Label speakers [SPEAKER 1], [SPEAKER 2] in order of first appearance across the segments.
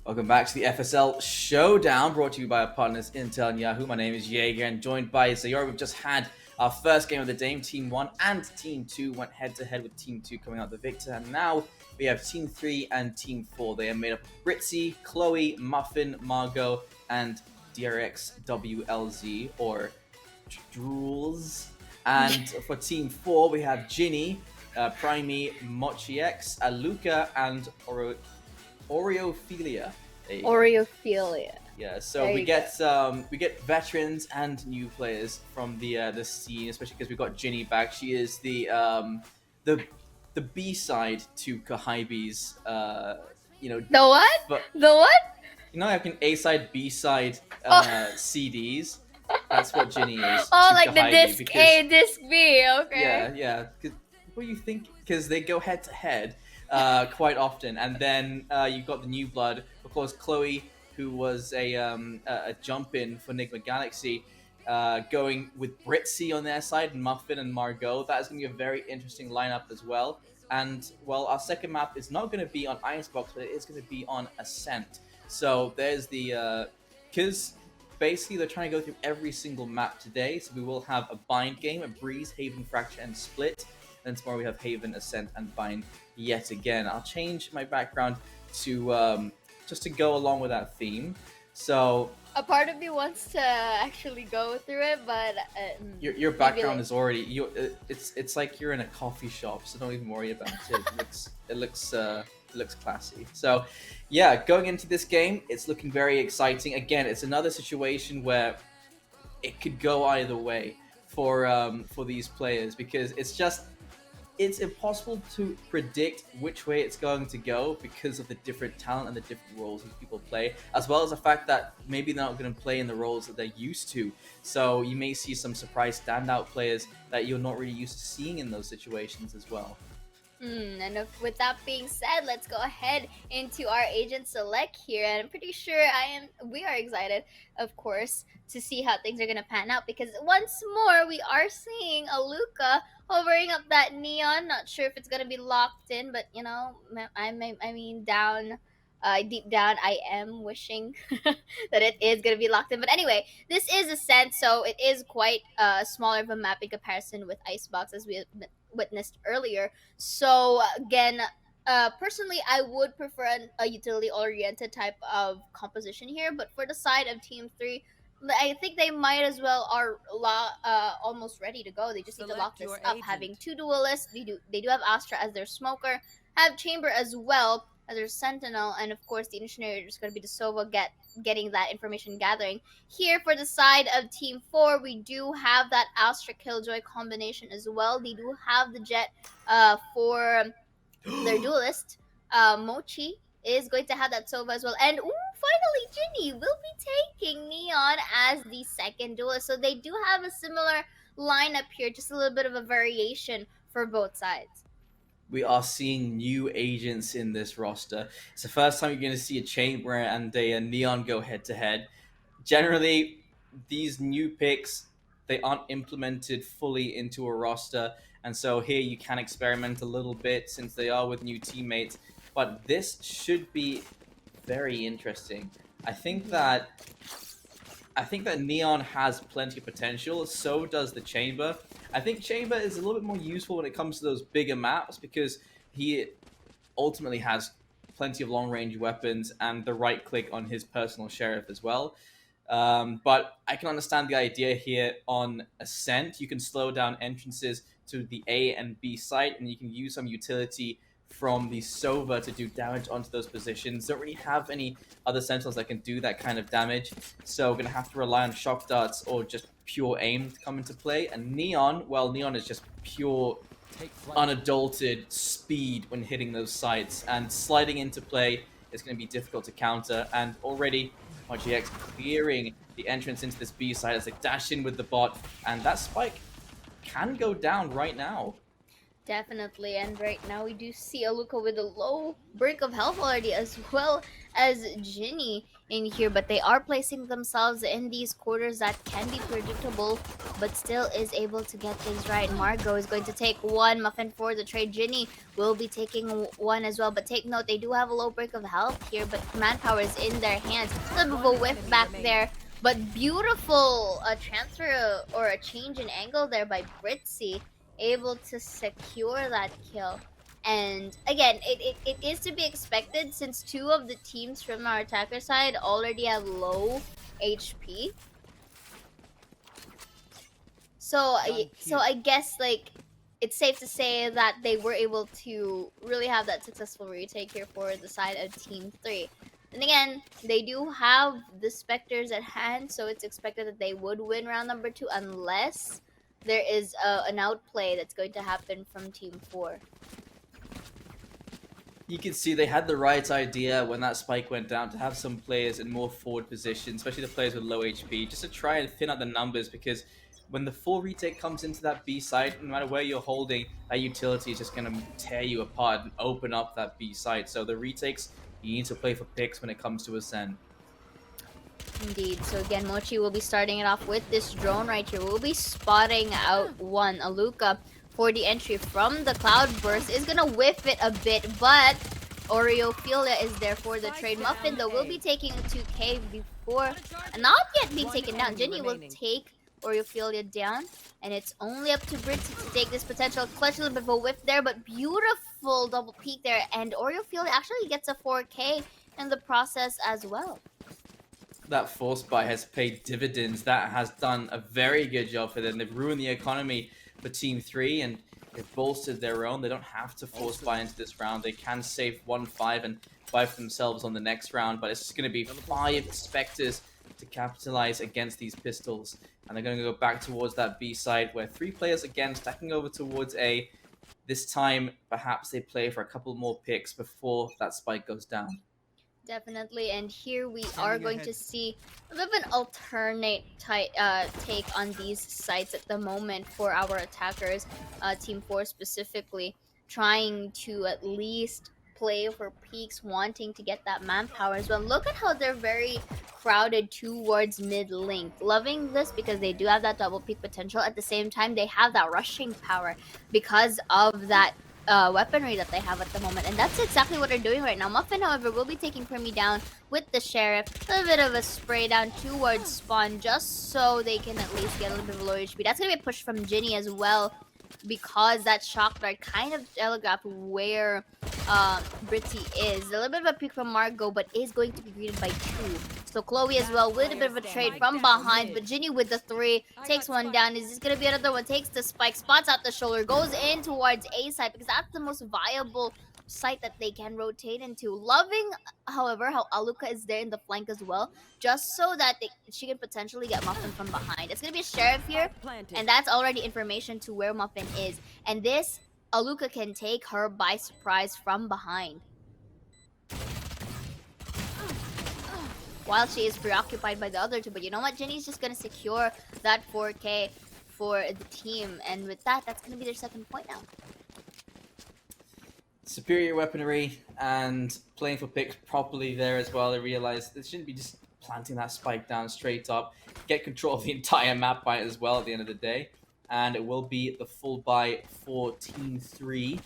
[SPEAKER 1] Welcome back to the FSL Showdown, brought to you by our partners Intel and Yahoo. My name is Jaeger, and joined by Zayora. We've just had our first game of the day. Team 1 and Team 2 went head-to-head with Team 2 coming out the victor. And now we have Team 3 and Team 4. They are made up of Britzy, Chloe, Muffin, Margot, and DRXWLZ, or Drools. And for Team 4, we have Ginny, Primey, MochiX, Aluka, and Oreophilia.
[SPEAKER 2] Oreophilia.
[SPEAKER 1] Yeah, so we get veterans and new players from the scene, especially because we've got Ginny back. She is the B side to Kahaibi's
[SPEAKER 2] The what?
[SPEAKER 1] But
[SPEAKER 2] The what?
[SPEAKER 1] you know, like an A side, B side CDs. That's what Ginny is.
[SPEAKER 2] Oh,
[SPEAKER 1] to
[SPEAKER 2] like the
[SPEAKER 1] Kahaibi,
[SPEAKER 2] disc
[SPEAKER 1] because,
[SPEAKER 2] A, disc B. Okay.
[SPEAKER 1] Yeah. What do you think? Because they go head to head quite often, and then you've got the new blood, of course, Chloe, who was a jump in for Enigma Galaxy, going with Britzy on their side, and Muffin and Margot. That is going to be a very interesting lineup as well. And well, our second map is not going to be on Icebox, but it is going to be on Ascent. So there's the because basically they're trying to go through every single map today. So we will have a bind game, a Breeze, Haven, Fracture, and Split. And tomorrow we have Haven, Ascent, and Bind yet again. I'll change my background to just to go along with that theme. So
[SPEAKER 2] A part of me wants to actually go through it, but
[SPEAKER 1] your background is already it's like you're in a coffee shop, so don't even worry about it. It looks classy. So yeah, going into this game, it's looking very exciting. Again, it's another situation where it could go either way for these players, because it's impossible to predict which way it's going to go because of the different talent and the different roles these people play, as well as the fact that maybe they're not going to play in the roles that they're used to. So you may see some surprise standout players that you're not really used to seeing in those situations as well.
[SPEAKER 2] And with that being said, let's go ahead into our agent select here. And I'm pretty sure we are excited, of course, to see how things are going to pan out, because once more we are seeing Aluka hovering up that neon. Not sure if it's going to be locked in, but you know, I mean, deep down, I am wishing that it is going to be locked in. But anyway, this is Ascent, so it is quite smaller of a map in comparison with Icebox, as we witnessed earlier. So again, personally, I would prefer a utility-oriented type of composition here. But for the side of Team 3, I think they might as well are almost ready to go. They just need to lock this up. Having two duelists, they do have Astra as their smoker, have Chamber as well as their sentinel, and of course the initiator is going to be the Sova getting that information gathering. Here for the side of Team 4, we do have that Astra Killjoy combination as well. They do have the Jet for their duelist. Mochi is going to have that Sova as well. And finally, Ginny will be taking Neon as the second duelist. So they do have a similar lineup here, just a little bit of a variation for both sides.
[SPEAKER 1] We are seeing new agents in this roster. It's the first time you're going to see a Chamber and a Neon go head-to-head. Generally, these new picks, they aren't implemented fully into a roster, and so here you can experiment a little bit since they are with new teammates. But this should be very interesting. I think that Neon has plenty of potential, so does the Chamber. I think Chamber is a little bit more useful when it comes to those bigger maps, because he ultimately has plenty of long-range weapons and the right click on his personal sheriff as well. But I can understand the idea here on Ascent. You can slow down entrances to the A and B site, and you can use some utility from the Sova to do damage onto those positions. Don't really have any other sentinels that can do that kind of damage, so we're going to have to rely on shock darts or just pure aim to come into play. And Neon, well, Neon is just pure unadulterated speed when hitting those sites, and sliding into play is going to be difficult to counter. And already RGX clearing the entrance into this B side as they dash in with the bot, and that spike can go down right now.
[SPEAKER 2] Definitely, and right now we do see Aluka with a low break of health already, as well as Ginny in here, but they are placing themselves in these quarters that can be predictable, but still is able to get things right. Margot is going to take one, Muffin for the trade. Ginny will be taking one as well, but take note, they do have a low break of health here, but manpower is in their hands. A little bit of a whiff back there, but beautiful transfer or a change in angle there by Britzy, able to secure that kill. And again, it is to be expected since two of the teams from our attacker side already have low HP. So I guess like it's safe to say that they were able to really have that successful retake here for the side of Team 3. And again, they do have the Spectres at hand, so it's expected that they would win round number 2 unless there is an outplay that's going to happen from Team 4.
[SPEAKER 1] You can see they had the right idea when that spike went down to have some players in more forward positions, especially the players with low HP, just to try and thin out the numbers, because when the full retake comes into that B site, no matter where you're holding, that utility is just going to tear you apart and open up that B site. So the retakes, you need to play for picks when it comes to Ascend.
[SPEAKER 2] Indeed. So again, Mochi will be starting it off with this drone right here. We'll be spotting out one. Aluka for the entry from the Cloudburst is gonna whiff it a bit, but Oreophilia is there for the trade. Muffin though will be taking 2k before not yet being taken down. Ginny will take Oreophilia down, and it's only up to Britzy to take this potential clutch. A little bit of a whiff there, but beautiful double peek there, and Oreophilia actually gets a 4k in the process as well.
[SPEAKER 1] That force buy has paid dividends. That has done a very good job for them. They've ruined the economy for Team 3, and they've bolstered their own. They don't have to force buy into this round. They can save 1-5 and buy for themselves on the next round, but it's just going to be 5 Spectres to capitalize against these pistols. And they're going to go back towards that B side where 3 players again stacking over towards A. This time, perhaps they play for a couple more picks before that spike goes down.
[SPEAKER 2] Definitely, and here we are going to see a bit of an alternate take on these sites at the moment for our attackers, Team 4 specifically, trying to at least play for peaks, wanting to get that manpower as well. Look at how they're very crowded towards mid link. Loving this because they do have that double peak potential. At the same time, they have that rushing power because of that weaponry that they have at the moment, and that's exactly what they're doing right now. Muffin, however, will be taking Primi down with the Sheriff. A little bit of a spray down towards Spawn just so they can at least get a little bit of low HP. That's going to be a push from Ginny as well, because that shock dart kind of telegraphed where Britzy is. A little bit of a peek from Margot, but is going to be greeted by 2. So Chloe as well with a bit of a trade from behind, but Ginny with the 3 takes one down. Is this gonna be another one? Takes the spike, spots out the shoulder, goes in towards A side because that's the most viable site that they can rotate into. Loving, however, how Aluka is there in the flank as well, just so that she can potentially get Muffin from behind. It's gonna be a Sheriff here, and that's already information to where Muffin is. And this, Aluka can take her by surprise from behind, while she is preoccupied by the other 2. But you know what? Ginny's just gonna secure that 4k for the team, and with that, that's gonna be their second point now.
[SPEAKER 1] Superior weaponry and playing for picks properly there as well. They realize they shouldn't be just planting that spike down straight up. Get control of the entire map by it as well at the end of the day. And it will be the full buy for Team 3.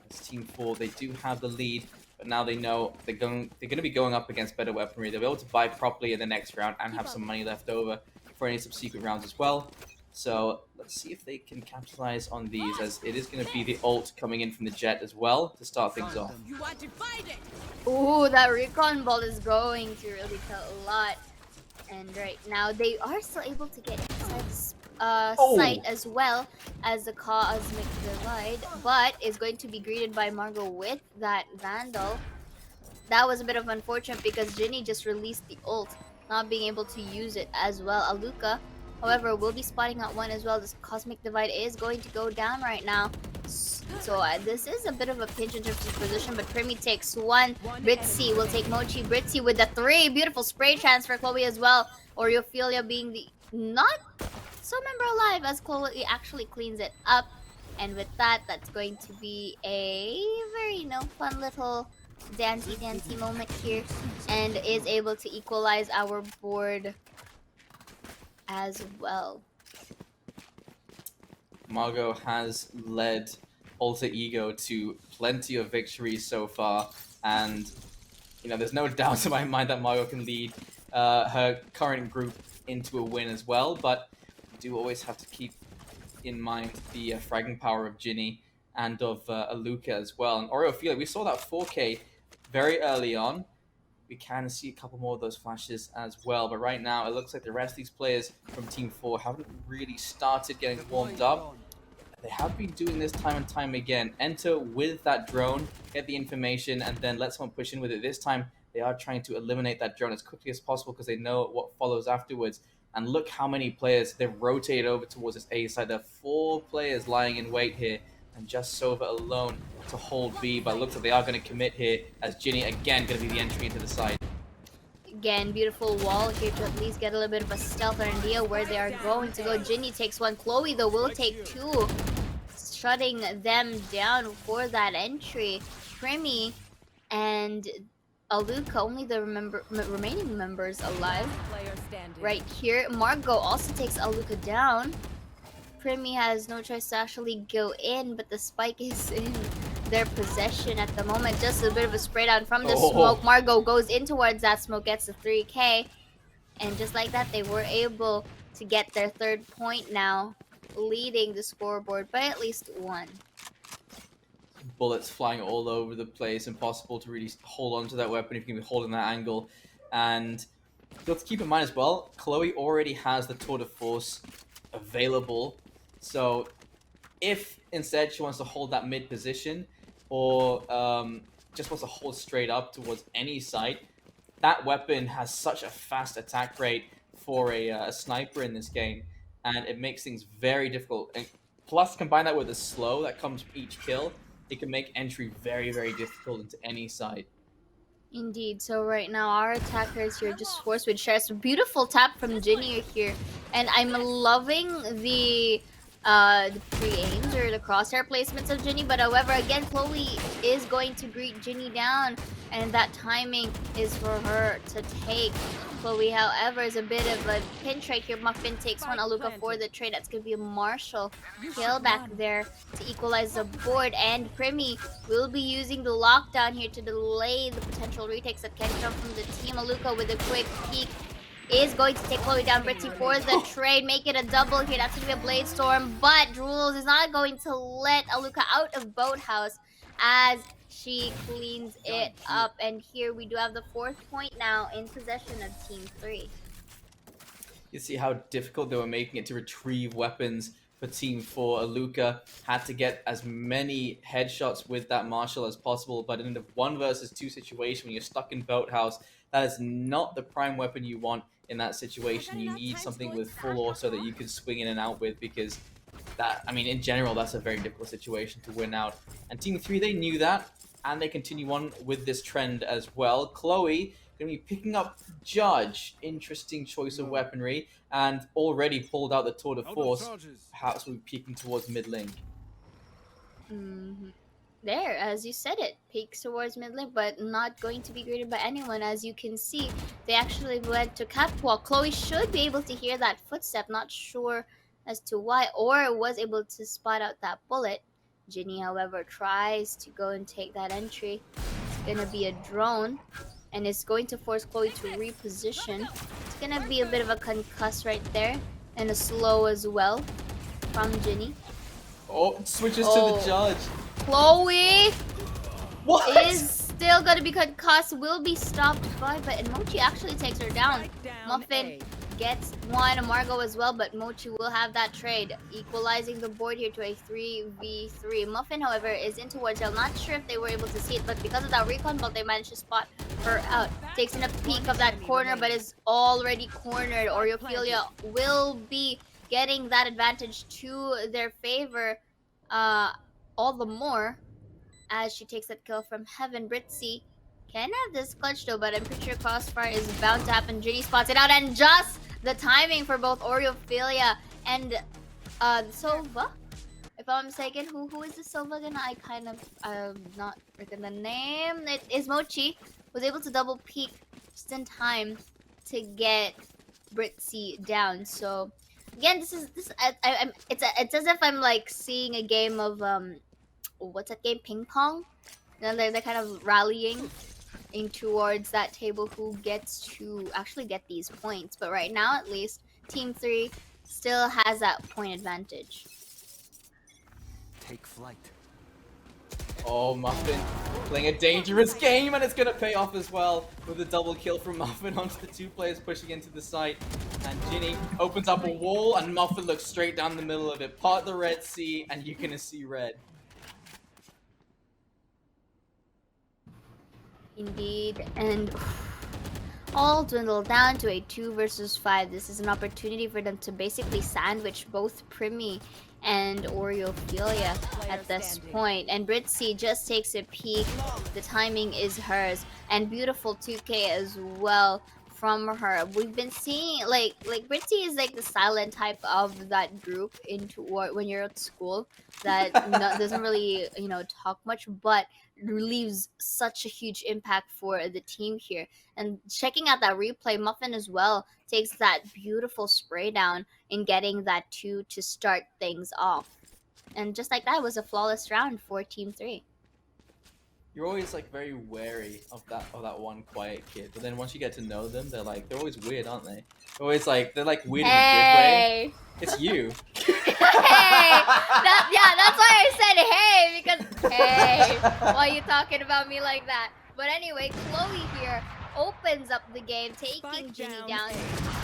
[SPEAKER 1] As Team 4, they do have the lead, but now they know they're going to be going up against better weaponry. They'll be able to buy properly in the next round and have some money left over for any subsequent rounds as well. So let's see if they can capitalize on these, as it is going to be the ult coming in from the Jet as well to start things off.
[SPEAKER 2] Ooh, that recon ball is going to really tell a lot. And right now, they are still able to get inside the site as well as the Cosmic Divide, but is going to be greeted by Margot with that Vandal. That was a bit of unfortunate because Ginny just released the ult, not being able to use it as well. Aluka, however, will be spotting out one as well. This Cosmic Divide is going to go down right now. So this is a bit of a pinch in terms of position, but Primi takes one. Britzy will take Mochi. Britzy with the 3. Beautiful spray transfer. Chloe as well. Oreophilia being the not so member alive as Chloe actually cleans it up. And with that, that's going to be a very fun little dancey moment here, and is able to equalize our board as well.
[SPEAKER 1] Margot has led Alter Ego to plenty of victories so far, and you know, there's no doubt in my mind that Margot can lead her current group into a win as well, but you do always have to keep in mind the fragging power of Ginny and of Aluka as well. And Oreo, we saw that 4K very early on. We can see a couple more of those flashes as well, but right now it looks like the rest of these players from Team 4 haven't really started getting warmed up. They have been doing this time and time again. Enter with that drone, get the information, and then let someone push in with it. This time, they are trying to eliminate that drone as quickly as possible because they know what follows afterwards. And look how many players they've rotated over towards this A side. There are 4 players lying in wait here, and just Sova alone to hold B. But it looks like they are going to commit here, as Ginny again going to be the entry into the side.
[SPEAKER 2] Again, beautiful wall here to at least get a little bit of a stealth or idea where they are going to go. Ginny takes one. Chloe, though, will take 2. Shutting them down for that entry. Primi and Aluka, only the remaining members alive. Right here. Margot also takes Aluka down. Primi has no choice to actually go in, but the spike is in their possession at the moment. Just a bit of a spray down from the smoke. Margot goes in towards that smoke, gets the 3K. And just like that, they were able to get their 3rd point now, leading the scoreboard by at least 1.
[SPEAKER 1] Bullets flying all over the place. Impossible to really hold on to that weapon if you can be holding that angle. And you have to keep in mind as well, Chloe already has the Tour de Force available. So if instead she wants to hold that mid position, or just wants to hold straight up towards any site, that weapon has such a fast attack rate for a sniper in this game, and it makes things very difficult. And plus, combine that with the slow that comes from each kill, it can make entry very, very difficult into any side.
[SPEAKER 2] Indeed. So right now our attackers here just forced with shares. Beautiful tap from Ginny here, and I'm loving the pre-aims or the crosshair placements of Ginny, but however, again, Chloe is going to greet Ginny down, and that timing is for her to take. Chloe, however, is a bit of a pinch right here. Muffin takes one. Aluka for the trade. That's going to be a Marshall kill back there to equalize the board, and Primi will be using the lockdown here to delay the potential retakes that can come from the team. Aluka with a quick peek is going to take Chloe down. Britzy for the trade, make it a double here. That's going to be a Blade Storm, but Drools is not going to let Aluka out of Boathouse as she cleans it up. And here we do have the 4th point now in possession of Team 3.
[SPEAKER 1] You see how difficult they were making it to retrieve weapons for Team 4. Aluka had to get as many headshots with that Marshall as possible, but in the 1 versus 2 situation, when you're stuck in Boathouse, that is not the prime weapon you want in that situation. You need something with full auto that you can swing in and out with, because that, I mean, in general, that's a very difficult situation to win out. And Team 3, they knew that, and they continue on with this trend as well. Chloe going to be picking up Judge. Interesting choice of weaponry, and already pulled out the Tour de Force. Perhaps we'll be peeking towards mid link.
[SPEAKER 2] There, as you said it, peeks towards mid link, but not going to be greeted by anyone. As you can see, they actually went to catwalk. Chloe should be able to hear that footstep, not sure as to why, or was able to spot out that bullet. Ginny, however, tries to go and take that entry. It's gonna be a drone, and it's going to force Chloe to reposition. It's gonna be a bit of a concuss right there, and a slow as well from Ginny.
[SPEAKER 1] Oh, it switches to the Judge.
[SPEAKER 2] Chloe
[SPEAKER 1] What?
[SPEAKER 2] is still gonna be concussed, will be stopped by, but Mochi actually takes her down. Muffin gets one, Margot as well, but Mochi will have that trade, equalizing the board here to a 3v3. Muffin, however, is in towards her. I'm not sure if they were able to see it, but because of that recon bolt, they managed to spot her out. Takes in a peek of that corner, but is already cornered. Oreophilia will be getting that advantage to their favor, all the more as she takes that kill from Heaven. Britzy can have this clutch though, but I'm pretty sure Crossfire is bound to happen. Ginny spots it out, and just the timing for both Oreophilia and Sova. if I'm mistaken. Who is the Silva again? I kind of not freaking the name. It is Mochi. Was able to double peek just in time to get Britzy down. So again, it's as if I'm like seeing a game of what's that game? Ping pong. You know, they're kind of rallying in towards that table who gets to actually get these points. But right now, at least, Team 3 still has that point advantage.
[SPEAKER 3] Take flight.
[SPEAKER 1] Oh, Muffin playing a dangerous game, and it's going to pay off as well with a double kill from Muffin onto the 2 players pushing into the site. And Ginny opens up a wall, and Muffin looks straight down the middle of it. Part the Red Sea, and you're going to see red.
[SPEAKER 2] Indeed, and all dwindle down to a 2 versus 5. This is an opportunity for them to basically sandwich both Primi and Oreophilia at this point. And Britzy just takes a peek. The timing is hers, and beautiful 2K as well from her. We've been seeing like Britzy is like the silent type of that group into or when you're at school that doesn't really talk much, but leaves such a huge impact for the team here. And checking out that replay, Muffin as well takes that beautiful spray down in getting that 2 to start things off. And just like that, was a flawless round for Team 3.
[SPEAKER 1] You're always like very wary of that one quiet kid, but then once you get to know them, they're always weird, aren't they? They're always like they're like weird in a good way. It's you.
[SPEAKER 2] Hey, that's why I said hey, because hey, why are you talking about me like that? But anyway, Chloe here opens up the game, taking Ginny down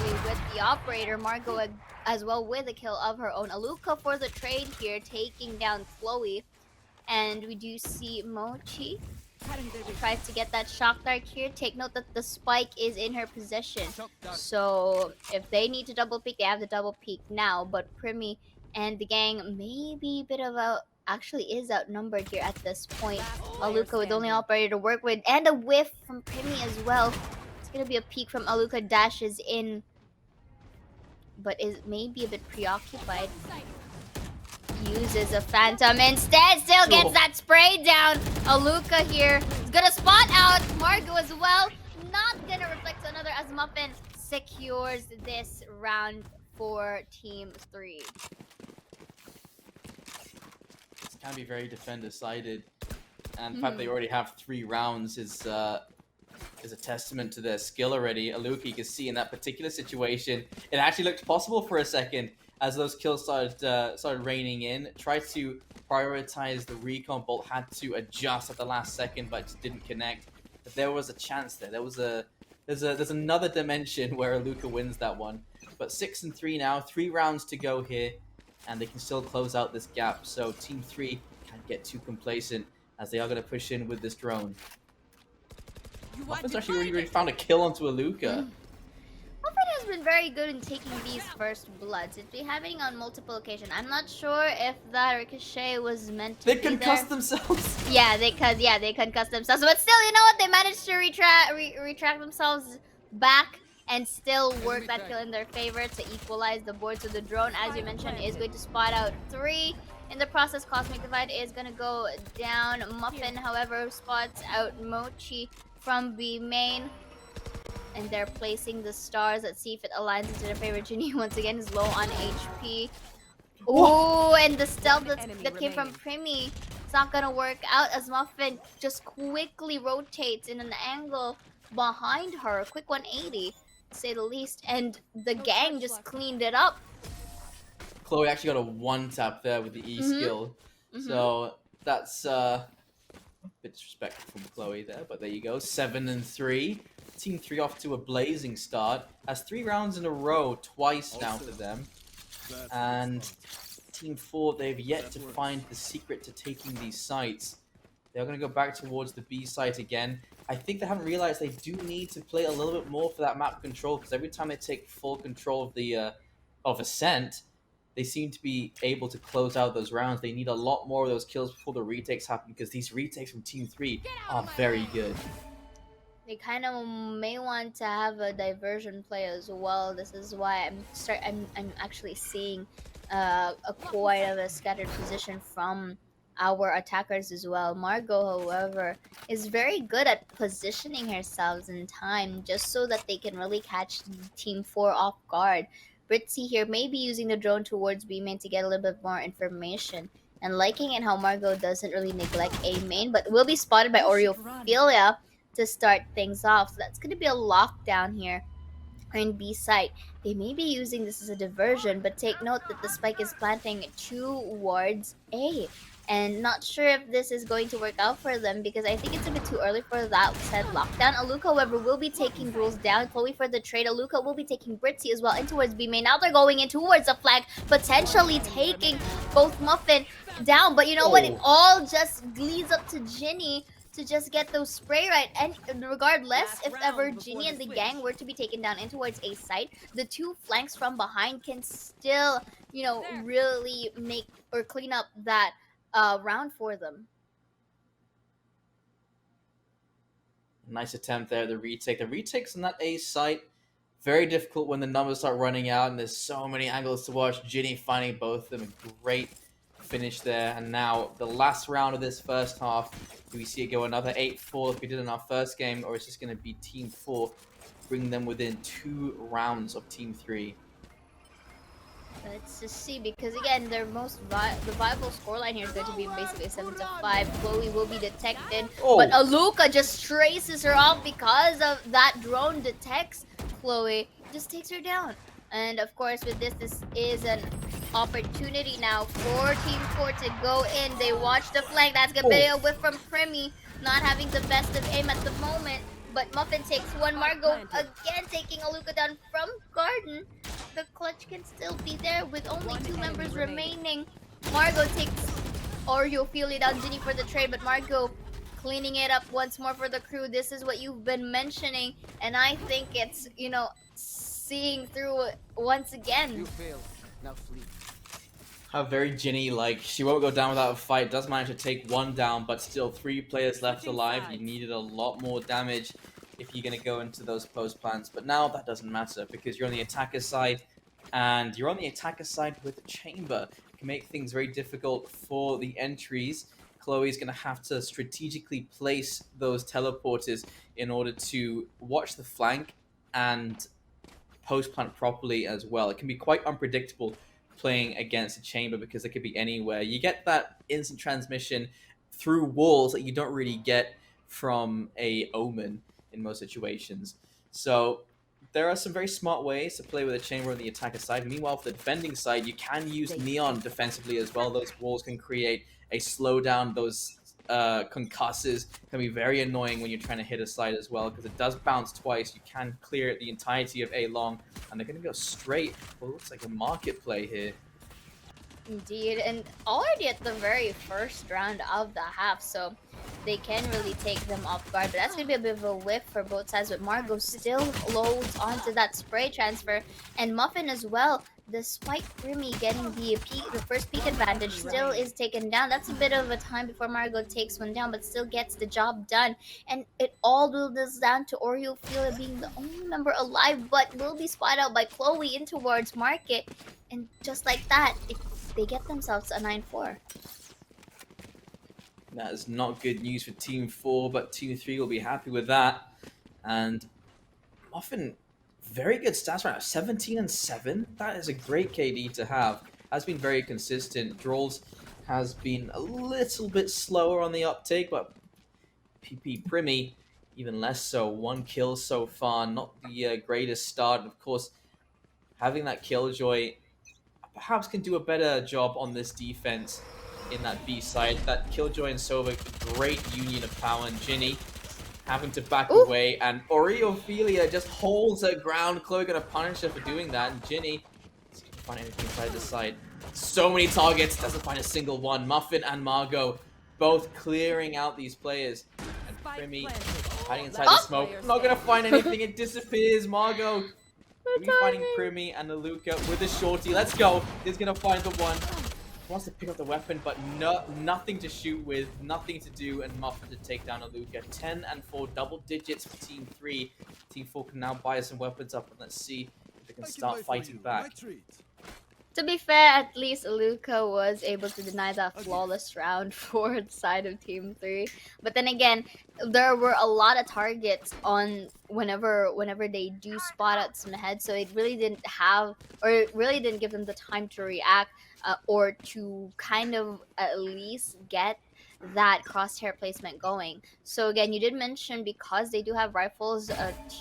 [SPEAKER 2] with the operator. Margot as well with a kill of her own. Aluka for the trade here, taking down Chloe. And we do see Mochi tries to get that shock dart here. Take note that the spike is in her possession. So if they need to double peek, they have the double peek now. But Primi and the gang may be a bit of a... actually is outnumbered here at this point. Aluka with only operator to work with. And a whiff from Primi as well. It's going to be a peek from Aluka. Dashes in. But is maybe a bit preoccupied. Uses a phantom instead, still gets that spray down. Aluka here is gonna spot out Margot as well. Not gonna reflect another as Muffin secures this round for Team 3.
[SPEAKER 1] This can be very defender-sided, and the fact they already have 3 rounds is a testament to their skill already. Aluka, you can see in that particular situation, it actually looked possible for a second. As those kills started raining in, tried to prioritize the recon bolt, had to adjust at the last second, but just didn't connect. But there was a chance there. There's another dimension where Aluka wins that one. But 6-3 now, 3 rounds to go here, and they can still close out this gap. So Team 3 can't get too complacent as they are going to push in with this drone. Muffin's actually already found a kill onto Aluka.
[SPEAKER 2] Muffin has been very good in taking these first bloods. It's been happening on multiple occasions. I'm not sure if that ricochet was meant to
[SPEAKER 1] They
[SPEAKER 2] be
[SPEAKER 1] concussed
[SPEAKER 2] there.
[SPEAKER 1] themselves.
[SPEAKER 2] Yeah, they concussed themselves. But still, you know what? They managed to retract themselves back and still work that kill in their favor to equalize the board. So the drone, as you mentioned, is going to spot out 3. In the process, Cosmic Divide is going to go down. Muffin, however, spots out Mochi from B main. And they're placing the stars. Let's see if it aligns into their favor. Ginny once again is low on HP. Oh, and the stealth that came from Primi. It's not gonna work out as Muffin just quickly rotates in an angle behind her. A quick 180, to say the least. And the gang just cleaned it up.
[SPEAKER 1] Chloe actually got a 1-tap there with the E skill. So that's a bit disrespectful from Chloe there, but there you go. 7-3. Team 3 off to a blazing start. Has 3 rounds in a row, twice now for them. And Team 4, they've yet to find the secret to taking these sites. They're going to go back towards the B site again. I think they haven't realized they do need to play a little bit more for that map control, because every time they take full control of the Ascent, they seem to be able to close out those rounds. They need a lot more of those kills before the retakes happen, because these retakes from Team 3 are very good.
[SPEAKER 2] They kind of may want to have a diversion play as well. This is why I'm actually seeing quite of a scattered position from our attackers as well. Margot, however, is very good at positioning herself in time just so that they can really catch Team 4 off guard. Britzy here may be using the drone towards B main to get a little bit more information. And liking it how Margot doesn't really neglect A main, but will be spotted by Oreophilia to start things off. So that's going to be a lockdown here in B site. They may be using this as a diversion, but take note that the spike is planting towards A. And not sure if this is going to work out for them because I think it's a bit too early for that said lockdown. Aluka, however, will be taking rules down. Chloe for the trade. Aluka will be taking Britzy as well in towards B main. Now they're going in towards the flag, potentially taking both Muffin down. But you know what? It all just leads up to Ginny to just get those spray right. And regardless, if ever Ginny and the gang were to be taken down in towards A site, the two flanks from behind can still, you know, really make or clean up that round for them.
[SPEAKER 1] Nice attempt there, the retake. The retakes on that A site, very difficult when the numbers start running out and there's so many angles to watch. Ginny finding both of them, a great finish there. And now the last round of this first half, do we see it go another 8-4 like we did in our first game, or is this going to be Team 4 bringing them within 2 rounds of Team 3?
[SPEAKER 2] Let's just see, because again, their most the viable scoreline here is going to be basically 7-5. Chloe will be detected, but Aluka just traces her off because of that drone detects Chloe, just takes her down. And of course, with this is an opportunity now for Team 4 to go in. They watch the flank. That's gonna be a whiff from Primi, not having the best of aim at the moment. But Muffin takes one. Margot again taking Aluka down from Garden. The clutch can still be there with only 2 members remaining. Margot takes Oreophilia down. Ginny for the trade, but Margot cleaning it up once more for the crew. This is what you've been mentioning, and I think it's, you know, seeing through it once again.
[SPEAKER 3] You failed. Now flee.
[SPEAKER 1] How very Ginny, like, she won't go down without a fight, does manage to take one down, but still 3 players left alive. You needed a lot more damage if you're going to go into those post plants, but now that doesn't matter because you're on the attacker side, and you're on the attacker side with a chamber. It can make things very difficult for the entries. Chloe's going to have to strategically place those teleporters in order to watch the flank and post plant properly as well. It can be quite unpredictable playing against a chamber because it could be anywhere. You get that instant transmission through walls that you don't really get from a Omen in most situations. So there are some very smart ways to play with a chamber on the attacker side. Meanwhile, for the defending side, you can use Neon defensively as well. Those walls can create a slowdown. Those concussors can be very annoying when you're trying to hit a side as well because it does bounce twice. You can clear the entirety of A long, and they're going to go straight. Well, it looks like a market play here.
[SPEAKER 2] Indeed, and already at the very first round of the half, so they can really take them off guard. But that's going to be a bit of a whiff for both sides, but Margot still loads onto that spray transfer, and Muffin as well. Despite Primi getting the first peak advantage, still is taken down. That's a bit of a time before Margot takes one down, but still gets the job done. And it all boils down to Oreophilia being the only member alive, but will be spotted out by Chloe in towards Market. And just like that, they get themselves a 9-4.
[SPEAKER 1] That is not good news for Team 4, but Team 3 will be happy with that. And Muffin, very good stats right now, 17 and 7. That is a great KD to have. Has been very consistent. Drolls has been a little bit slower on the uptake, but PP Primi even less so. 1 kill so far, not the greatest start. Of course, having that Killjoy perhaps can do a better job on this defense in that B side. That Killjoy and Sova, great union of power, and Ginny having to back away, and Oreophilia just holds her ground. Chloe gonna punish her for doing that, and Ginny doesn't find anything inside the side. So many targets, doesn't find a single one. Muffin and Margot both clearing out these players, and Primi hiding inside the smoke. Not gonna find anything, it disappears. Margot finding Primi and Aluka with a shorty. Let's go. He's gonna find the one. Wants to pick up the weapon, but nothing to shoot with, nothing to do, and Muffin to take down Aluka. 10 and 4, double digits for Team 3. Team 4 can now buy some weapons up, and let's see if they can start fighting back.
[SPEAKER 2] To be fair, at least Luca was able to deny that flawless round for the side of Team 3. But then again, there were a lot of targets on whenever they do spot out some heads, so it really didn't have, or it really didn't give them the time to react, or to kind of at least get that crosshair placement going. So again, you did mention because they do have rifles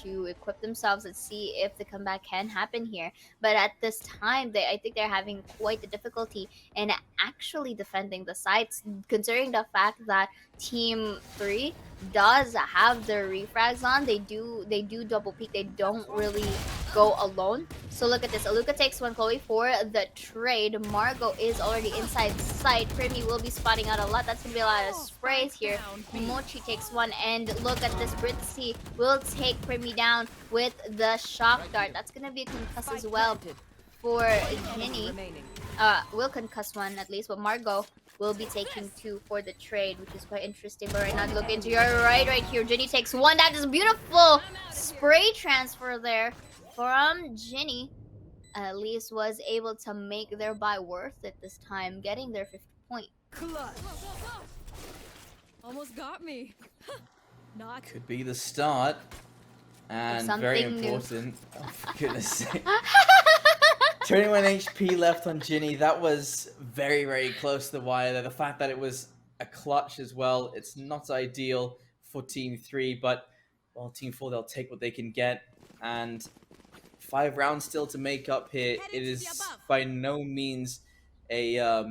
[SPEAKER 2] to equip themselves. Let's see if the comeback can happen here. But at this time, I think they're having quite the difficulty in actually defending the sites, considering the fact that Team 3 does have their refrags on. They do double peek. They don't really go alone. So look at this. Aluka takes one, Chloe for the trade. Margot is already inside sight. Primi will be spotting out a lot. That's gonna be a lot of sprays here. Mochi takes one, and look at this. Britzy will take Primi down with the shock dart. That's gonna be a concuss as well for Ginny. Will concuss one at least, but Margot will be taking two for the trade, which is quite interesting. But right now, look into your right here. Ginny takes one. That is beautiful spray transfer there from Ginny. At least was able to make their buy worth it this time, getting their 50 point.
[SPEAKER 4] Almost got me. Not.
[SPEAKER 1] Could be the start. And very important. Oh, for goodness sake. 21 HP left on Ginny. That was very, very close to the wire there. The fact that it was a clutch as well, it's not ideal for Team 3, but well, Team 4, they'll take what they can get. And 5 rounds still to make up here. It is by no means a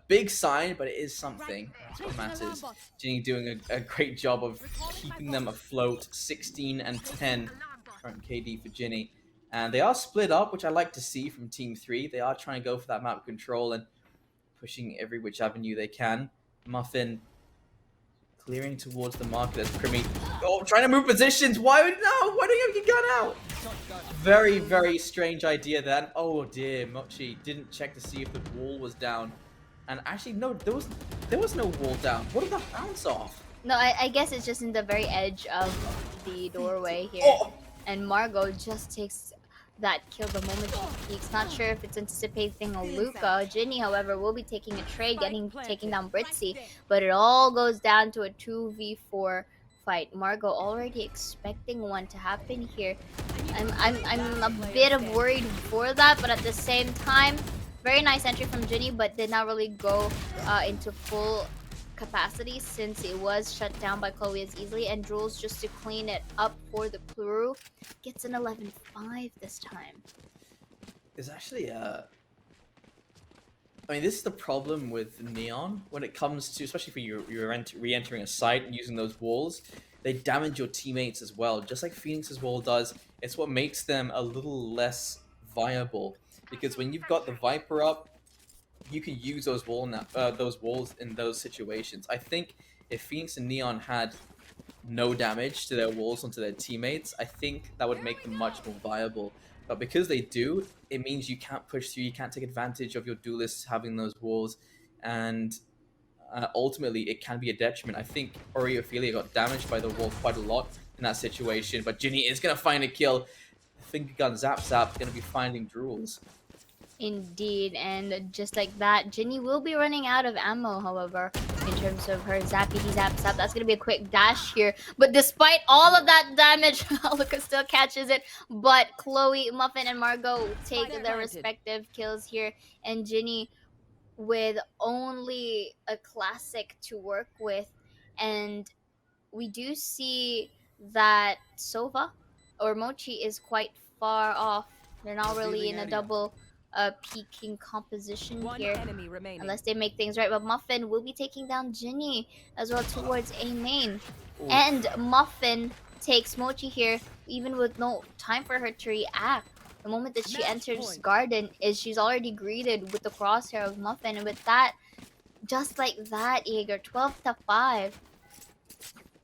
[SPEAKER 1] big sign, but it is something. That's what matters. Ginny doing a great job of keeping them afloat. 16 and 10 current KD for Ginny. And they are split up, which I like to see from Team 3. They are trying to go for that map control and pushing every which avenue they can. Muffin clearing towards the market as Primi. Oh, trying to move positions. Why don't you have your gun out? Very, very strange idea then. Oh dear, Mochi didn't check to see if the wall was down. And actually, no, there was no wall down. What did that bounce off?
[SPEAKER 2] No, I guess it's just in the very edge of the doorway here.
[SPEAKER 1] Oh.
[SPEAKER 2] And Margot just takes that kill the moment she peeks. Not sure if it's anticipating a Luca. Ginny, however, will be taking a trade, taking down Britzy. But it all goes down to a 2v4 fight. Margot already expecting one to happen here. I'm a bit of worried for that, but at the same time, very nice entry from Ginny, but did not really go into full capacity since it was shut down by Chloe as easily. And Jules, just to clean it up for the crew, gets an 11-5 this time.
[SPEAKER 1] There's actually I mean, this is the problem with Neon when it comes to, especially for you re-entering a site and using those walls. They damage your teammates as well, just like Phoenix's wall does. It's what makes them a little less viable, because when you've got the Viper up, you can use those walls in those situations. I think if Phoenix and Neon had no damage to their walls onto their teammates, I think that would make them much more viable. But because they do, it means you can't push through, you can't take advantage of your duelists having those walls, and ultimately it can be a detriment. I think Ori Ophelia got damaged by the wall quite a lot in that situation, but Ginny is going to find a kill. Finger gun Zap going to be finding Drools.
[SPEAKER 2] Indeed, and just like that, Ginny will be running out of ammo, however, in terms of her zappity zap zap. That's gonna be a quick dash here, but despite all of that damage, Luca still catches it, but Chloe, Muffin, and Margot take their respective kills here, and Ginny with only a classic to work with. And we do see that Sova or Mochi is quite far off. They're not really in a double peaking composition here, unless they make things right. But Muffin will be taking down Ginny as well towards A main. Ooh. And Muffin takes Mochi here, even with no time for her to react. The moment that she enters Garden, she's already greeted with the crosshair of Muffin, and with that, just like that, Jaeger, 12-5.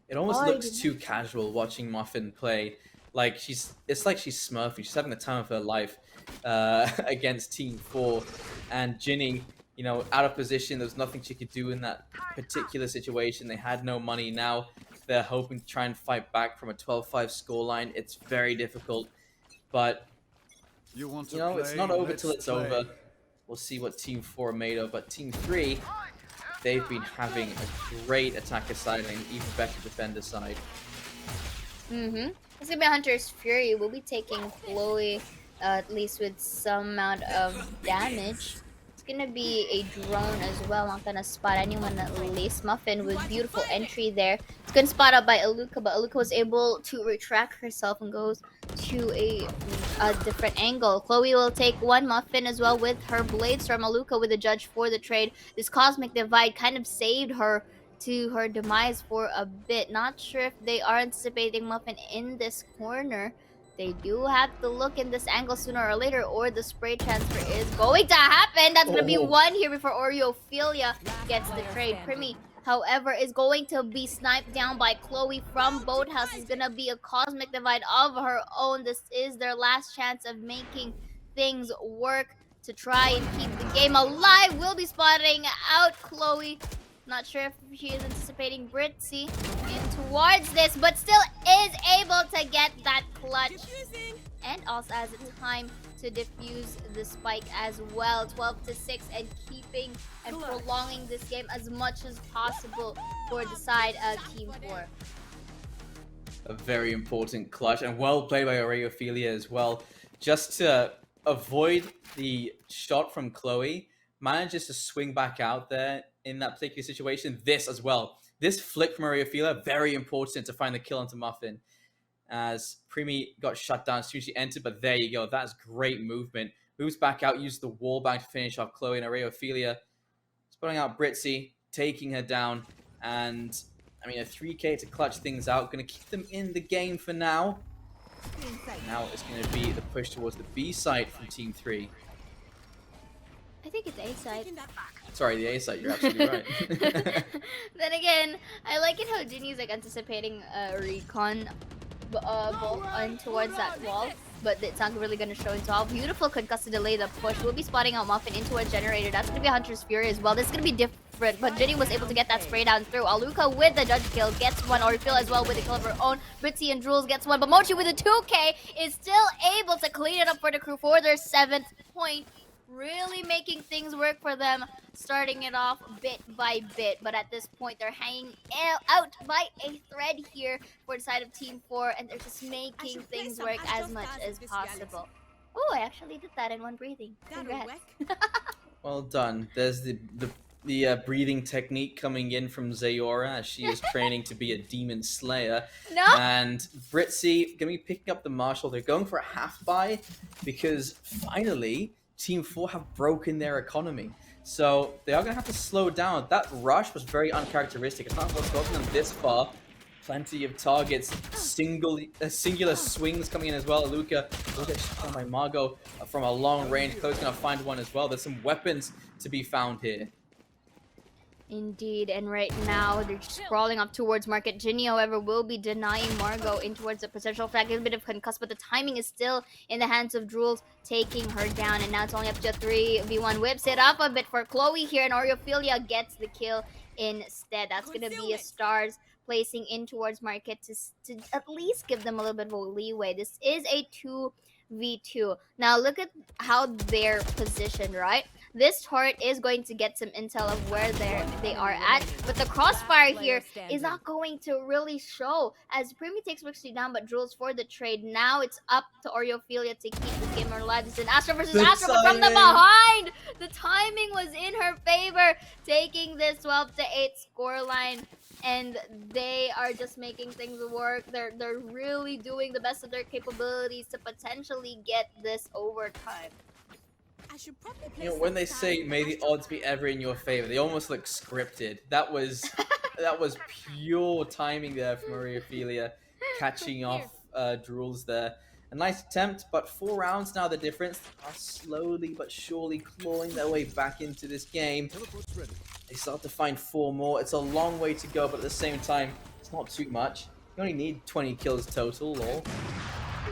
[SPEAKER 1] It almost looks too casual watching Muffin play. Like it's like she's smurfing. She's having the time of her life against Team 4, and Ginny, you know, out of position. There's nothing she could do in that particular situation. They had no money. Now they're hoping to try and fight back from a 12-5 scoreline. It's very difficult, but you know, it's not over till it's over. we'll see what Team 4 are made of. But Team 3, they've been having a great attacker side and an even better defender side.
[SPEAKER 2] It's gonna be a Hunter's Fury. We'll be taking Chloe, at least with some amount of damage. It's gonna be a drone as well. Not gonna spot anyone at least. Muffin with beautiful entry there. It's gonna spot up by Aluka, but Aluka was able to retract herself and goes to a different angle. Chloe will take one Muffin as well with her blades from Aluka with the judge for the trade. This Cosmic Divide kind of saved her to her demise for a bit. Not sure if they are anticipating Muffin in this corner. They do have to look in this angle sooner or later, or the spray transfer is going to happen. That's going to be one here before Oreophilia gets the trade. Primi, however, is going to be sniped down by Chloe from Boathouse. It's going to be a Cosmic Divide of her own. This is their last chance of making things work to try and keep the game alive. We'll be spotting out Chloe. Not sure if she is anticipating Britzy in towards this, but still is able to get that clutch. And also has a time to defuse the spike as well. 12-6 and keeping and prolonging this game as much as possible for the side of Team 4.
[SPEAKER 1] A very important clutch and well played by Oreophilia as well. Just to avoid the shot from Chloe, manages to swing back out there in that particular situation. This as well. This flick from Oreophilia, very important to find the kill onto Muffin. As Primi got shut down as soon as she entered, but there you go. That's great movement. Moves back out, uses the wall bang to finish off Chloe, and Oreophilia spotting out Britzy, taking her down. And, I mean, a 3k to clutch things out. Going to keep them in the game for now. Now it's going to be the push towards the B side from Team 3.
[SPEAKER 2] I think it's A side.
[SPEAKER 1] Sorry, the A side, you're absolutely right.
[SPEAKER 2] Then again, I like it how Ginny's like anticipating recon bolt on towards that wall, but it's not really going to show into all. Beautiful concuss to delay the push. We'll be spotting out Muffin into a generator. That's going to be Hunter's Fury as well. This is going to be different, but Ginny was able to get that spray down through. Aluka with the judge kill gets one, or Phil as well with the kill of her own. Britzy and Jules gets one, but Mochi with a 2k is still able to clean it up for the crew for their 7th point. Really making things work for them, starting it off bit by bit. But at this point, they're hanging out by a thread here for the side of Team 4, and they're just making things work as much as possible. Oh, I actually did that in one breathing. Congrats.
[SPEAKER 1] Well done. There's the breathing technique coming in from Zayora as she is training to be a demon slayer.
[SPEAKER 2] No.
[SPEAKER 1] And Britzy gonna be picking up the Marshall. They're going for a half buy because finally Team 4 have broken their economy. So they are going to have to slow down. That rush was very uncharacteristic. It's not what's gotten them this far. Plenty of targets. Singular swings coming in as well. Luca will get shot down by Margot from a long range. Chloe's going to find one as well. There's some weapons to be found here.
[SPEAKER 2] Indeed, and right now they're just crawling up towards Market. Ginny, however, will be denying Margot in towards the potential flag. A bit of concuss, but the timing is still in the hands of Jules, taking her down. And now it's only up to a 3v1. Whips it up a bit for Chloe here, and Oreophilia gets the kill instead. That's going to be a Stars placing in towards Market to at least give them a little bit of a leeway. This is a 2v2. Now look at how they're positioned, right? This turret is going to get some intel of where they are at, but the crossfire here is not going to really show as Primi takes Rixie down, but Jules for the trade. Now it's up to Oreophilia to keep this game alive. This is an Astra versus Astra, but from the behind, the timing was in her favor, taking this 12-8 scoreline. And they are just making things work. They're really doing the best of their capabilities to potentially get this overtime.
[SPEAKER 1] You know, when they say "may the odds be ever in your favor," they almost look scripted. That was pure timing there from Oreophilia, catching off Jules there. A nice attempt, but 4 rounds now. The difference are slowly but surely clawing their way back into this game. They start to find 4 more. It's a long way to go, but at the same time, it's not too much. You only need 20 kills total, lol.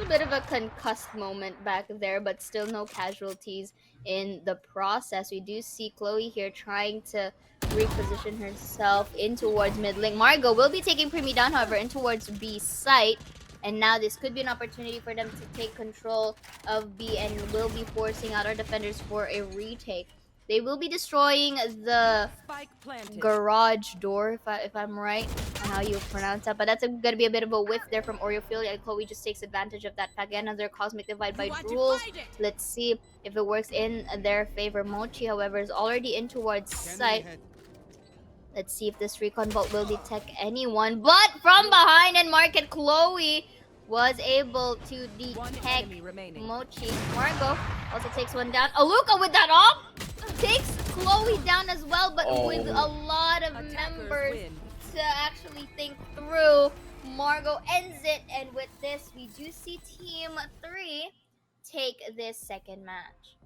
[SPEAKER 2] A bit of a concussed moment back there, but still no casualties in the process. We do see Chloe here trying to reposition herself in towards mid lane. Margot will be taking Primi down, however, in towards B site. And now this could be an opportunity for them to take control of B and will be forcing out our defenders for a retake. They will be destroying the
[SPEAKER 5] Spike planted.
[SPEAKER 2] garage door, if I'm right on how you pronounce that. But that's gonna be a bit of a whiff there from Oreophilia, and Chloe just takes advantage of that. Again, another Cosmic Divide by Rules. Let's see if it works in their favor. Mochi, however, is already in towards site. Let's see if this Recon Bolt will detect anyone. But from behind and Market, Chloe was able to
[SPEAKER 5] One
[SPEAKER 2] detect
[SPEAKER 5] enemy remaining.
[SPEAKER 2] Mochi. Margot also takes one down. Aluka with that op takes Chloe down as well, but with a lot of
[SPEAKER 5] Attackers
[SPEAKER 2] members
[SPEAKER 5] win.
[SPEAKER 2] to actually think through. Margot ends it, and with this, we do see Team 3 take this second match.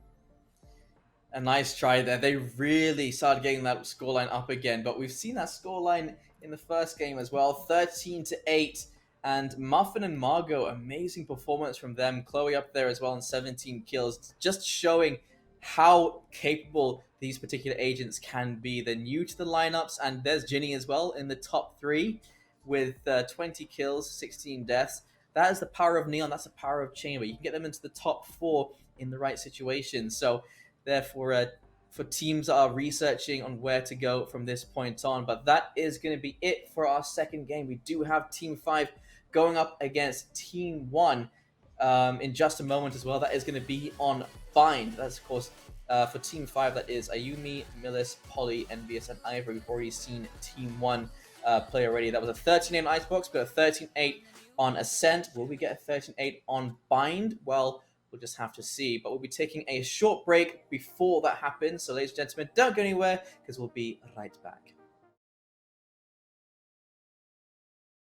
[SPEAKER 1] A nice try there. They really started getting that scoreline up again, but we've seen that scoreline in the first game as well, 13-8. And Muffin and Margot, amazing performance from them. Chloe up there as well on 17 kills, just showing how capable these particular agents can be. They're new to the lineups, and there's Ginny as well in the top 3 with 20 kills, 16 deaths. That is the power of Neon. That's the power of Chamber. You can get them into the top 4 in the right situation. So therefore, for teams that are researching on where to go from this point on. But that is going to be it for our second game. We do have Team 5 going up against Team 1 in just a moment as well. That is going to be on Bind. That's, of course, for Team 5, that is Ayumi, Millis, Polly, Envious, and Ivory. We've already seen Team 1 play already. That was a 13-8 on Icebox, but a 13-8 on Ascent. Will we get a 13-8 on Bind? Well, we'll just have to see. But we'll be taking a short break before that happens. So, ladies and gentlemen, don't go anywhere because we'll be right back.